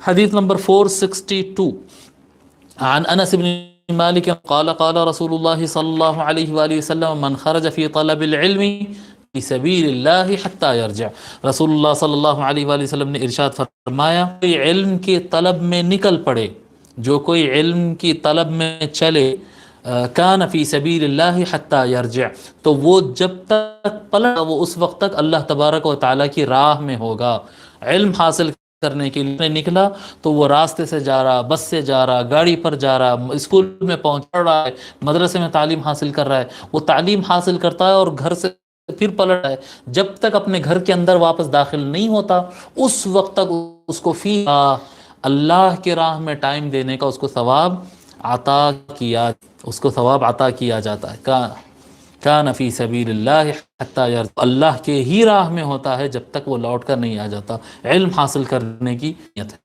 حدیث نمبر 462 عن انس بن مالک قال قال رسول اللہ صلی اللہ علیہ وآلہ وسلم من خرج فی طلب العلم فی سبیل اللہ حتی یرجع. رسول اللہ صلی اللہ علیہ وآلہ وسلم نے ارشاد فرمایا کوئی علم کی طلب میں نکل پڑے، جو کوئی علم کی طلب میں چلے، کان فی سبیل اللہ حتی یرجع، تو وہ جب تک پلٹ وہ اس وقت تک اللہ تبارک و تعالیٰ کی راہ میں ہوگا. علم حاصل کرنے کے لیے نکلا تو وہ راستے سے جا رہا، بس سے جا رہا، گاڑی پر جا رہا، اسکول میں پہنچ رہا ہے، مدرسے میں تعلیم حاصل کر رہا ہے، وہ تعلیم حاصل کرتا ہے اور گھر سے پھر پلٹ ہے، جب تک اپنے گھر کے اندر واپس داخل نہیں ہوتا اس وقت تک اس کو فی اللہ کے راہ میں ٹائم دینے کا اس کو ثواب عطا کیا جاتا ہے. کان فی سبیل اللہ حتی یرجع، اللہ کے ہی راہ میں ہوتا ہے جب تک وہ لوٹ کر نہیں آ جاتا. علم حاصل کرنے کی نیت ہے.